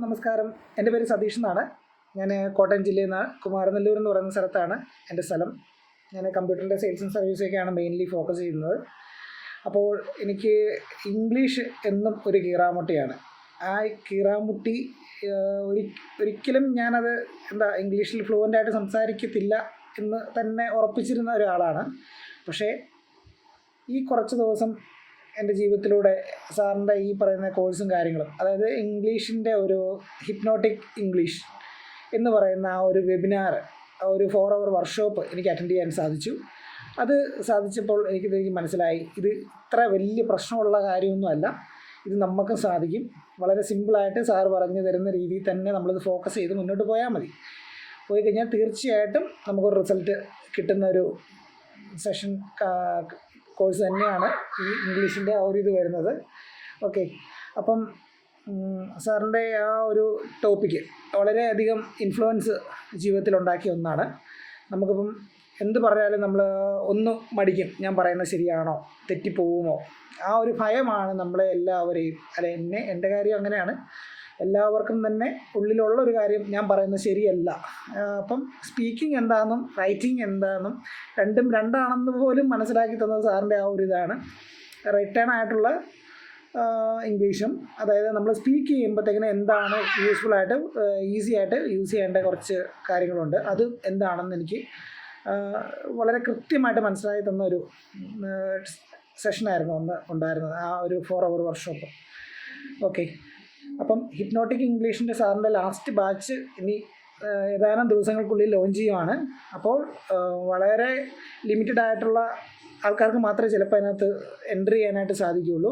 നമസ്കാരം. എൻ്റെ പേര് സതീഷ് എന്നാണ്. ഞാൻ കോട്ടയം ജില്ലയിൽ നിന്ന് കുമാരനെല്ലൂർ എന്ന് പറയുന്ന സ്ഥലത്താണ് എൻ്റെ സ്ഥലം. ഞാൻ കമ്പ്യൂട്ടറിൻ്റെ സെയിൽസും സർവീസൊക്കെയാണ് മെയിൻലി ഫോക്കസ് ചെയ്യുന്നത്. അപ്പോൾ എനിക്ക് ഇംഗ്ലീഷ് എന്നും ഒരു കീറാമുട്ടിയാണ്. ആ കീറാമുട്ടി ഒരിക്കലും ഞാനത് ഇംഗ്ലീഷിൽ ഫ്ലുവൻ്റായിട്ട് സംസാരിക്കത്തില്ല എന്ന് തന്നെ ഉറപ്പിച്ചിരുന്ന ഒരാളാണ്. പക്ഷേ ഈ കുറച്ച് ദിവസം എൻ്റെ ജീവിതത്തിലൂടെ സാറിൻ്റെ ഈ പറയുന്ന കോഴ്സും കാര്യങ്ങളും, അതായത് ഇംഗ്ലീഷിൻ്റെ ഒരു ഹിപ്നോട്ടിക് ഇംഗ്ലീഷ് എന്ന് പറയുന്ന ആ ഒരു വെബിനാർ, ആ ഒരു 4 hour വർക്ക്ഷോപ്പ് എനിക്ക് അറ്റൻഡ് ചെയ്യാൻ സാധിച്ചു. അത് സാധിച്ചപ്പോൾ എനിക്ക് മനസ്സിലായി, ഇത് ഇത്ര വലിയ പ്രശ്നമുള്ള കാര്യമൊന്നുമല്ല, ഇത് നമുക്കും സാധിക്കും. വളരെ സിമ്പിളായിട്ട് സാറ് പറഞ്ഞു തരുന്ന രീതിയിൽ തന്നെ നമ്മളിത് ഫോക്കസ് ചെയ്ത് മുന്നോട്ട് പോയാൽ മതി. പോയി കഴിഞ്ഞാൽ തീർച്ചയായിട്ടും നമുക്കൊരു റിസൾട്ട് കിട്ടുന്ന ഒരു സെഷൻ കോഴ്സ് തന്നെയാണ് ഈ ഇംഗ്ലീഷിൻ്റെ ആ ഒരു ഇത് വരുന്നത്. ഓക്കെ, അപ്പം സാറിൻ്റെ ആ ഒരു ടോപ്പിക്ക് വളരെയധികം ഇൻഫ്ലുവൻസ് ജീവിതത്തിലുണ്ടാക്കിയ ഒന്നാണ്. നമുക്കിപ്പം എന്ത് പറഞ്ഞാലും നമ്മൾ ഒന്ന് മടിക്കും, ഞാൻ പറയുന്നത് ശരിയാണോ, തെറ്റിപ്പോവുമോ, ആ ഒരു ഭയമാണ് നമ്മളെ എല്ലാവരെയും, എൻ്റെ കാര്യം അങ്ങനെയാണ്, എല്ലാവർക്കും തന്നെ ഉള്ളിലുള്ള ഒരു കാര്യം, ഞാൻ പറയുന്നത് ശരിയല്ല. അപ്പം സ്പീക്കിംഗ് എന്താണെന്നും റൈറ്റിംഗ് എന്താണെന്നും രണ്ടും രണ്ടാണെന്ന് പോലും മനസ്സിലാക്കി തന്നത് സാറിൻ്റെ ആ ഒരു ഇതാണ്. റിട്ടേൺ ആയിട്ടുള്ള ഇംഗ്ലീഷും, അതായത് നമ്മൾ സ്പീക്ക് ചെയ്യുമ്പോഴത്തേക്കിന് എന്താണ് യൂസ്ഫുള്ളായിട്ട് ഈസി ആയിട്ട് യൂസ് ചെയ്യേണ്ട കുറച്ച് കാര്യങ്ങളുണ്ട്, അത് എന്താണെന്ന് എനിക്ക് വളരെ കൃത്യമായിട്ട് മനസ്സിലാക്കി തന്ന ഒരു സെഷനായിരുന്നു അന്ന് ഉണ്ടായിരുന്നത്, ആ ഒരു 4 hour വർക്ക്ഷോപ്പ്. ഓക്കെ, അപ്പം ഹിപ്നോട്ടിക് ഇംഗ്ലീഷിൻ്റെ സാറിൻ്റെ ലാസ്റ്റ് ബാച്ച് ഇനി ഏതാനും ദിവസങ്ങൾക്കുള്ളിൽ ലോഞ്ച് ചെയ്യുവാണ്. അപ്പോൾ വളരെ ലിമിറ്റഡ് ആയിട്ടുള്ള ആൾക്കാർക്ക് മാത്രമേ ചിലപ്പോൾ അതിനകത്ത് എൻട്രി ചെയ്യാനായിട്ട് സാധിക്കുകയുള്ളൂ.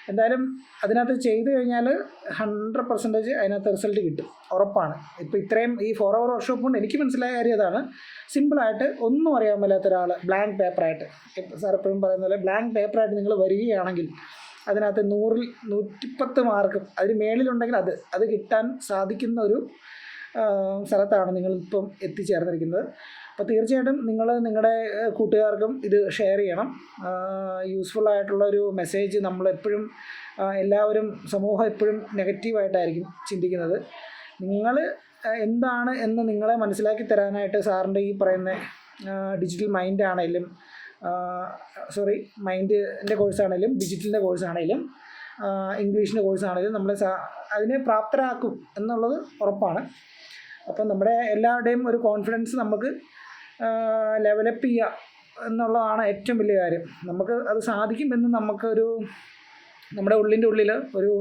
എന്തായാലും അതിനകത്ത് ചെയ്ത് കഴിഞ്ഞാൽ 100% അതിനകത്ത് റിസൾട്ട് കിട്ടും, ഉറപ്പാണ്. ഇപ്പോൾ ഇത്രയും ഈ 4 hour വർക്ക്ഷോപ്പ് കൊണ്ട് എനിക്ക് മനസ്സിലായ കാര്യം അതാണ്. സിമ്പിളായിട്ട് ഒന്നും അറിയാൻ മേലാത്ത ഒരാൾ ബ്ലാങ്ക് പേപ്പറായിട്ട്, സാർ എപ്പോഴും പറയുന്ന പോലെ ബ്ലാങ്ക് പേപ്പറായിട്ട് നിങ്ങൾ വരികയാണെങ്കിൽ അതിനകത്ത് 100ൽ 110 മാർക്കും അതിന് മേളിലുണ്ടെങ്കിൽ അത് കിട്ടാൻ സാധിക്കുന്ന ഒരു സ്ഥലത്താണ് നിങ്ങളിപ്പം എത്തിച്ചേർന്നിരിക്കുന്നത്. അപ്പോൾ തീർച്ചയായിട്ടും നിങ്ങൾ നിങ്ങളുടെ കൂട്ടുകാർക്കും ഇത് ഷെയർ ചെയ്യണം. യൂസ്ഫുള്ളായിട്ടുള്ളൊരു മെസ്സേജ്. നമ്മളെപ്പോഴും എല്ലാവരും, സമൂഹം എപ്പോഴും നെഗറ്റീവായിട്ടായിരിക്കും ചിന്തിക്കുന്നത്. നിങ്ങൾ എന്താണ് എന്ന് നിങ്ങളെ മനസ്സിലാക്കി തരാനായിട്ട് സാറിൻ്റെ ഈ പറയുന്ന ഡിജിറ്റൽ മൈൻഡാണേലും മൈൻഡിൻ്റെ കോഴ്സാണേലും ഡിജിറ്റലിൻ്റെ കോഴ്സാണേലും ഇംഗ്ലീഷിൻ്റെ കോഴ്സാണേലും നമ്മളെ അതിനെ പ്രാപ്തരാക്കും എന്നുള്ളത് ഉറപ്പാണ്. അപ്പം നമ്മുടെ എല്ലാവരുടെയും ഒരു കോൺഫിഡൻസ് നമുക്ക് ലെവലപ്പ് ചെയ്യുക എന്നുള്ളതാണ് ഏറ്റവും വലിയ കാര്യം. നമുക്ക് അത് സാധിക്കുമെന്ന് നമുക്കൊരു നമ്മുടെ ഉള്ളിൻ്റെ ഉള്ളിൽ ഒരു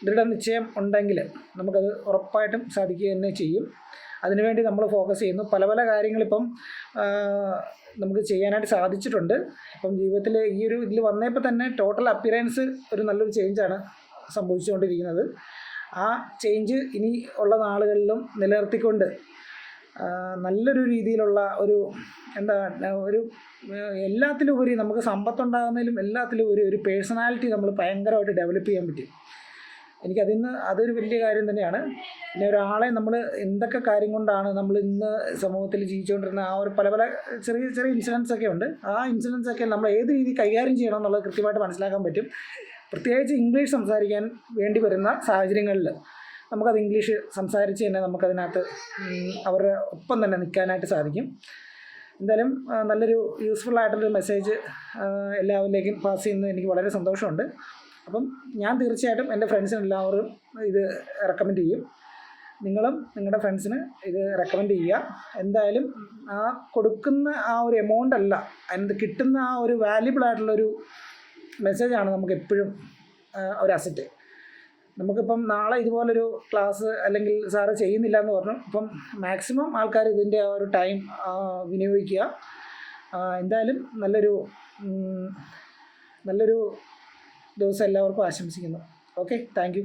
ദൃഢനിശ്ചയം ഉണ്ടെങ്കിൽ നമുക്കത് ഉറപ്പായിട്ടും സാധിക്കുക തന്നെ ചെയ്യും. അതിനുവേണ്ടി നമ്മൾ ഫോക്കസ് ചെയ്യുന്നു. പല പല കാര്യങ്ങളിപ്പം നമുക്ക് ചെയ്യാനായിട്ട് സാധിച്ചിട്ടുണ്ട്. ഇപ്പം ജീവിതത്തിൽ ഈ ഒരു ഇതിൽ വന്നപ്പോൾ തന്നെ ടോട്ടൽ അപ്പിയറൻസ് ഒരു നല്ലൊരു ചേഞ്ചാണ് സംഭവിച്ചുകൊണ്ടിരിക്കുന്നത്. ആ ചേഞ്ച് ഇനി ഉള്ള നാളുകളിലും നിലനിർത്തിക്കൊണ്ട് നല്ലൊരു രീതിയിലുള്ള ഒരു ഒരു എല്ലാത്തിലും ഉപരി നമുക്ക് സമ്പത്തുണ്ടാകുന്നതിലും എല്ലാത്തിലും ഒരു പേഴ്സണാലിറ്റി നമ്മൾ ഭയങ്കരമായിട്ട് ഡെവലപ്പ് ചെയ്യാൻ പറ്റും. അതൊരു വലിയ കാര്യം തന്നെയാണ്. പിന്നെ ഒരാളെ നമ്മൾ എന്തൊക്കെ കാര്യം കൊണ്ടാണ് നമ്മൾ ഇന്ന് സമൂഹത്തിൽ ജീവിച്ചുകൊണ്ടിരുന്ന ആ ഒരു പല പല ചെറിയ ചെറിയ ഇൻസിഡൻസ് ഒക്കെ ഉണ്ട്. ആ ഇൻസിഡൻസ് ഒക്കെ നമ്മൾ ഏത് രീതിയിൽ കൈകാര്യം ചെയ്യണം എന്നുള്ളത് കൃത്യമായിട്ട് മനസ്സിലാക്കാൻ പറ്റും. പ്രത്യേകിച്ച് ഇംഗ്ലീഷ് സംസാരിക്കാൻ വേണ്ടി വരുന്ന സാഹചര്യങ്ങളിൽ നമുക്കത് ഇംഗ്ലീഷ് സംസാരിച്ച് തന്നെ നമുക്കതിനകത്ത് അവരുടെ ഒപ്പം തന്നെ നിൽക്കാനായിട്ട് സാധിക്കും. എന്തായാലും നല്ലൊരു യൂസ്ഫുള്ളായിട്ടുള്ളൊരു മെസ്സേജ് എല്ലാവരിലേക്കും പാസ് ചെയ്യുന്നത് എനിക്ക് വളരെ സന്തോഷമുണ്ട്. അപ്പം ഞാൻ തീർച്ചയായിട്ടും എൻ്റെ ഫ്രണ്ട്സിനെല്ലാവരും ഇത് റെക്കമെൻഡ് ചെയ്യും. നിങ്ങളും നിങ്ങളുടെ ഫ്രണ്ട്സിന് ഇത് റെക്കമെൻഡ് ചെയ്യുക. എന്തായാലും ആ കൊടുക്കുന്ന ആ ഒരു എമൗണ്ട് അല്ല, അതിന് കിട്ടുന്ന ആ ഒരു വാല്യുബിൾ ആയിട്ടുള്ളൊരു മെസ്സേജാണ് നമുക്ക് എപ്പോഴും ഒരു അസറ്റ്. നമുക്കിപ്പം നാളെ ഇതുപോലൊരു ക്ലാസ് അല്ലെങ്കിൽ സാറ് ചെയ്യുന്നില്ല എന്ന് പറഞ്ഞു, ഇപ്പം മാക്സിമം ആൾക്കാർ ഇതിൻ്റെ ആ ഒരു ടൈം വിനിയോഗിക്കുക. എന്തായാലും നല്ലൊരു ദിവസം എല്ലാവർക്കും ആശംസിക്കുന്നു. Okay, thank you.